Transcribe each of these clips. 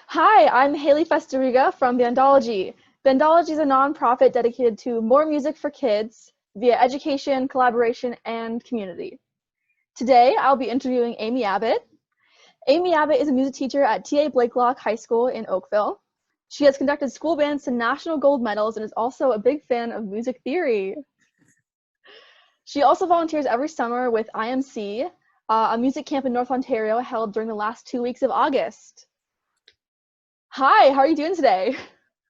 Hi, I'm Hayley from Bandology. Bandology is a nonprofit dedicated to more music for kids via education, collaboration, and community. Today, I'll be interviewing Amy Abbott. Amy Abbott is a music teacher at TA Blakelock High School in Oakville. She has conducted school bands to national gold medals and is also a big fan of music theory. She also volunteers every summer with IMC, a music camp in North Ontario held during the last 2 weeks of August. Hi, how are you doing today?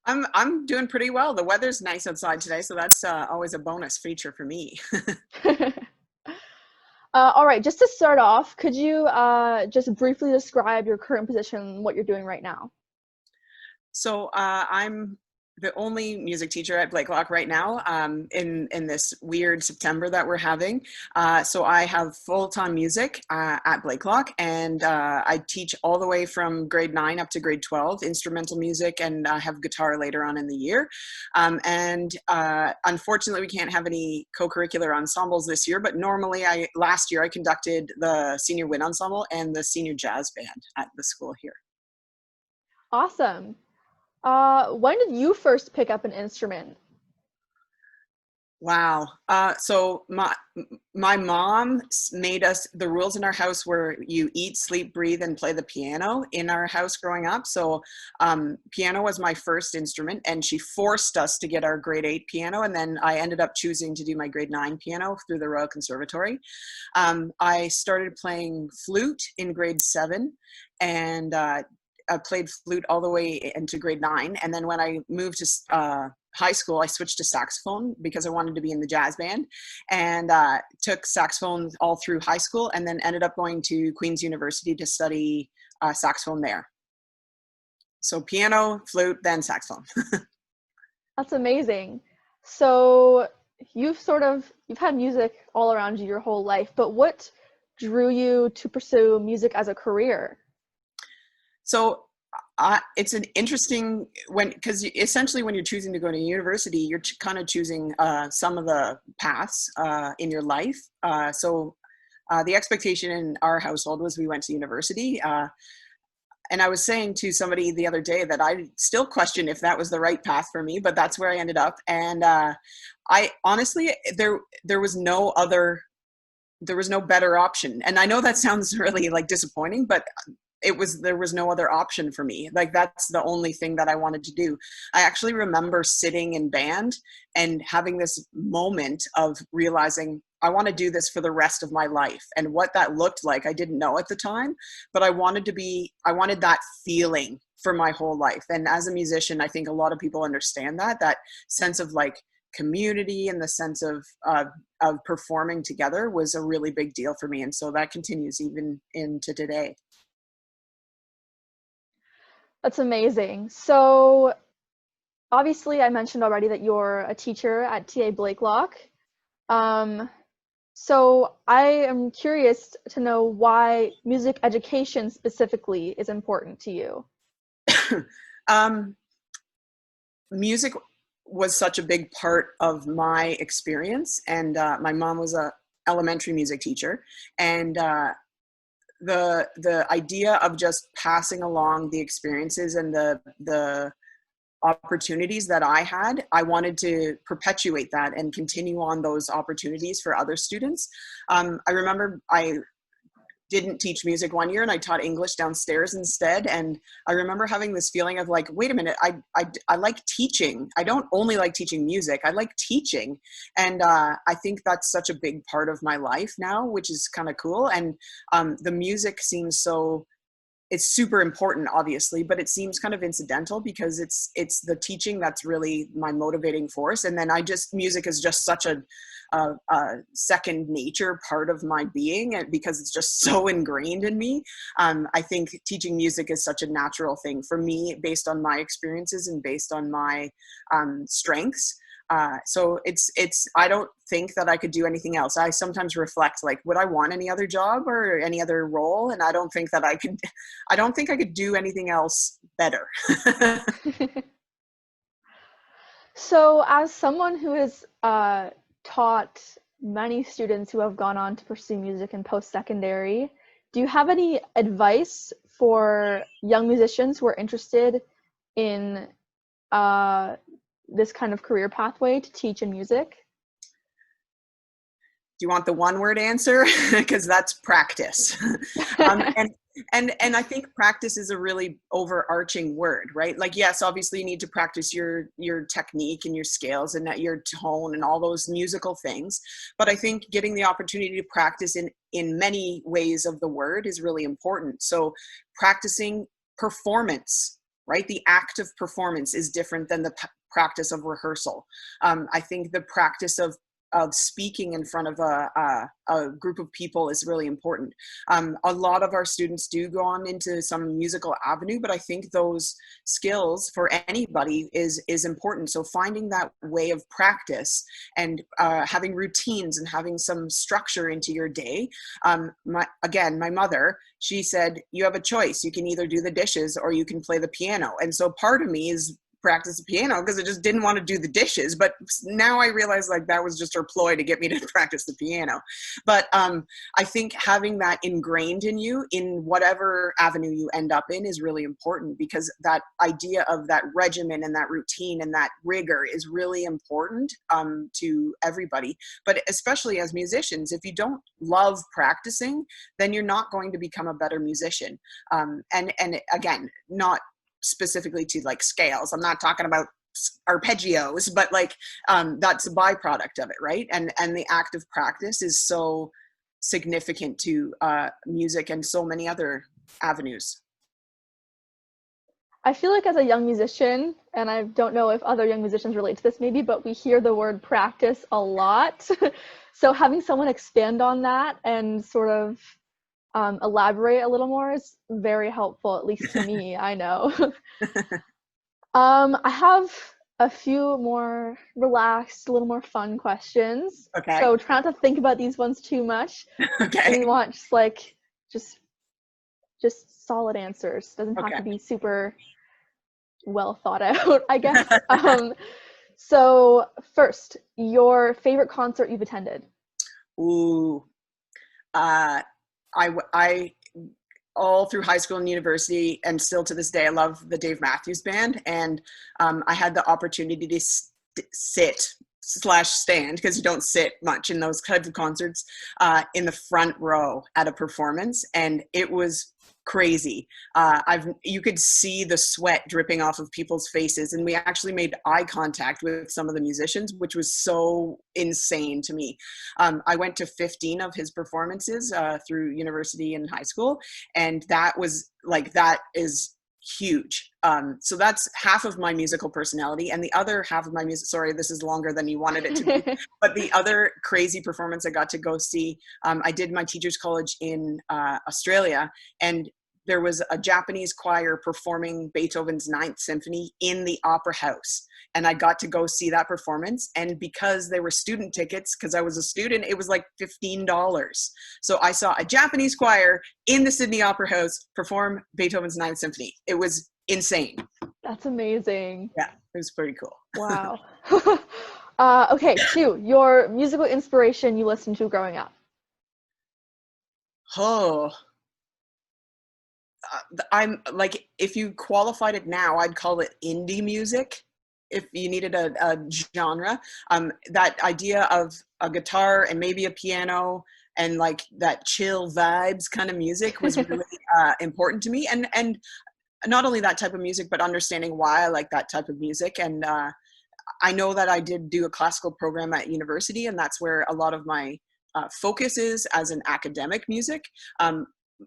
I'm doing pretty well. The weather's nice outside today, so that's always a bonus feature for me. All right, just to start off, could you just briefly describe your current position, what you're doing right now? So I'm the only music teacher at Blakelock right now in this weird September that we're having. So I have full-time music at Blakelock, and I teach all the way from grade 9 up to grade 12, instrumental music, and I have guitar later on in the year. Unfortunately, we can't have any co-curricular ensembles this year, but normally last year I conducted the senior wind ensemble and the senior jazz band at the school here. Awesome. When did you first pick up an instrument? Wow. So my mom made us, the rules in our house were you eat, sleep, breathe, and play the piano in our house growing up. So piano was my first instrument, and she forced us to get our grade 8 piano. And then I ended up choosing to do my grade 9 piano through the Royal Conservatory. I started playing flute in grade 7, and I played flute all the way into grade 9. And then when I moved to high school, I switched to saxophone because I wanted to be in the jazz band, and took saxophone all through high school, and then ended up going to Queen's University to study saxophone there. So piano, flute, then saxophone. That's amazing. So you've had music all around you your whole life, but what drew you to pursue music as a career? So it's an interesting because essentially when you're choosing to go to university, you're kind of choosing some of the paths in your life. So the expectation in our household was we went to university. And I was saying to somebody the other day that I still question if that was the right path for me, but that's where I ended up. And I honestly, there was no better option. And I know that sounds really like disappointing, but there was no other option for me. Like, that's the only thing that I wanted to do. I actually remember sitting in band and having this moment of realizing I want to do this for the rest of my life. And what that looked like, I didn't know at the time, but I wanted that feeling for my whole life. And as a musician, I think a lot of people understand that sense of like community and the sense of performing together was a really big deal for me. And so that continues even into today. That's amazing. So obviously I mentioned already that you're a teacher at TA Blakelock. So I am curious to know why music education specifically is important to you. Music was such a big part of my experience, and my mom was a elementary music teacher, and the idea of just passing along the experiences and the opportunities that I had, I wanted to perpetuate that and continue on those opportunities for other students. I remember I didn't teach music one year and I taught English downstairs instead. And I remember having this feeling of like, wait a minute, I like teaching. I don't only like teaching music, I like teaching. And I think that's such a big part of my life now, which is kind of cool. And the music seems it's super important, obviously, but it seems kind of incidental because it's the teaching that's really my motivating force. And then music is just such a second nature part of my being, because it's just so ingrained in me. I think teaching music is such a natural thing for me based on my experiences and based on my strengths. So I don't think that I could do anything else. I sometimes reflect, like, would I want any other job or any other role? And I don't think I could do anything else better. So as someone who has taught many students who have gone on to pursue music in post-secondary, do you have any advice for young musicians who are interested in this kind of career pathway to teach in music? Do you want the one word answer? Because that's practice. And I think practice is a really overarching word, right? Like, yes, obviously you need to practice your technique and your scales and your tone and all those musical things. But I think getting the opportunity to practice in many ways of the word is really important. So practicing performance, right? The act of performance is different than the practice of rehearsal. I think the practice of speaking in front of a group of people is really important. A lot of our students do go on into some musical avenue, but I think those skills for anybody is important. So finding that way of practice and having routines and having some structure into your day. My mother, she said, you have a choice. You can either do the dishes or you can play the piano. And so part of me is practice the piano because I just didn't want to do the dishes, but now I realize like that was just her ploy to get me to practice the piano. But I think having that ingrained in you in whatever avenue you end up in is really important, because that idea of that regimen and that routine and that rigor is really important to everybody, but especially as musicians. If you don't love practicing, then you're not going to become a better musician. And again, not specifically to like scales. I'm not talking about arpeggios, but like that's a byproduct of it, right? And the act of practice is so significant to music and so many other avenues. I feel like as a young musician, and I don't know if other young musicians relate to this maybe, but we hear the word practice a lot. So having someone expand on that and sort of elaborate a little more is very helpful, at least to me, I know. I have a few more relaxed, a little more fun questions. Okay. So try not to think about these ones too much. Okay. We want just like, just solid answers. Doesn't have to be super well thought out, I guess. So first, your favorite concert you've attended? Ooh. I all through high school and university, and still to this day, I love the Dave Matthews Band. And I had the opportunity to sit/stand, because you don't sit much in those types of concerts, in the front row at a performance. And it was crazy. You could see the sweat dripping off of people's faces, and we actually made eye contact with some of the musicians, which was so insane to me. I went to 15 of his performances through university and high school, and that is huge. So that's half of my musical personality, and the other half of my music, sorry, this is longer than you wanted it to be, but the other crazy performance I got to go see, I did my teacher's college in Australia, and there was a Japanese choir performing Beethoven's Ninth Symphony in the opera house. And I got to go see that performance. And because they were student tickets, because I was a student, it was like $15. So I saw a Japanese choir in the Sydney Opera House perform Beethoven's Ninth Symphony. It was insane. That's amazing. Yeah, it was pretty cool. Wow. Okay, 2, your musical inspiration you listened to growing up. Oh, I'm like, if you qualified it now, I'd call it indie music. If you needed a genre, that idea of a guitar and maybe a piano and like that chill vibes kind of music was really important to me. And not only that type of music, but understanding why I like that type of music. And I know that I did do a classical program at university, and that's where a lot of my focus is as an academic music.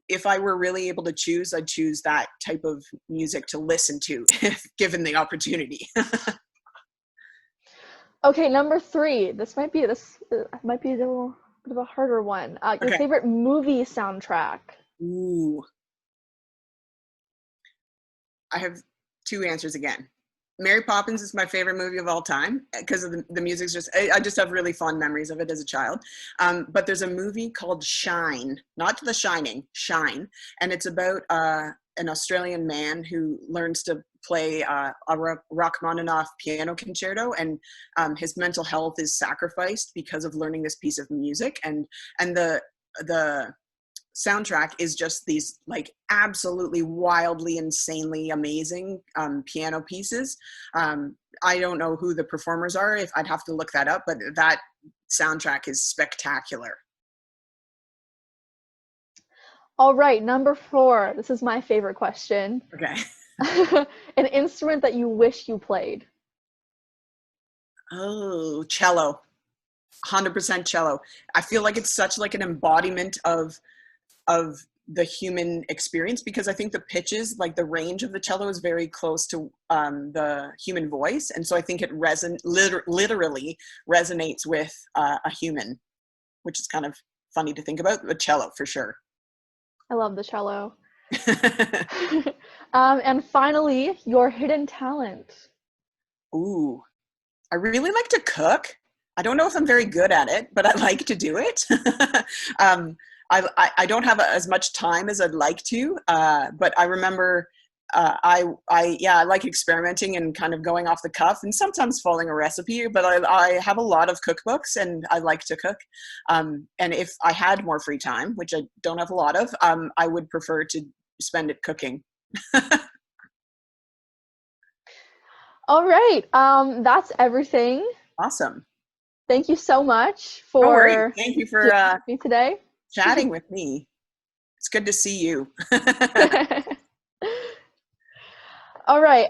If I were really able to choose, I'd choose that type of music to listen to if given the opportunity. Okay, number 3. This might be a little bit of a harder one. Your favorite movie soundtrack? Ooh. I have 2 answers again. Mary Poppins is my favorite movie of all time because of the music's I just have really fond memories of it as a child. But there's a movie called Shine, not The Shining, Shine. And it's about an Australian man who learns to play a Rachmaninoff piano concerto, and his mental health is sacrificed because of learning this piece of music. And the soundtrack is just these like absolutely wildly, insanely amazing piano pieces. I don't know who the performers are. If I'd have to look that up, but that soundtrack is spectacular. All right, number 4. This is my favorite question. Okay. An instrument that you wish you played. Oh, cello. 100% cello. I feel like it's such like an embodiment of the human experience, because I think the pitches, like the range of the cello is very close to the human voice. And so I think it literally resonates with a human, which is kind of funny to think about, but cello for sure. I love the cello. And finally, your hidden talent. Ooh, I really like to cook. I don't know if I'm very good at it, but I like to do it. I don't have as much time as I'd like to, but I remember I like experimenting and kind of going off the cuff and sometimes following a recipe, but I have a lot of cookbooks and I like to cook. And if I had more free time, which I don't have a lot of, I would prefer to spend it cooking. All right, that's everything. Awesome. Thank you so much No for worries. Thank you for me today. chatting with me. It's good to see you. All right,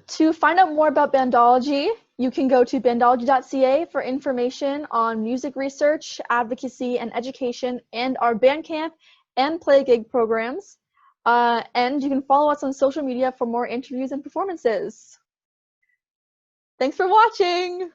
to find out more about Bandology, you can go to bandology.ca for information on music research, advocacy, and education, and our Bandcamp and Play Gig programs. And you can follow us on social media for more interviews and performances. Thanks for watching!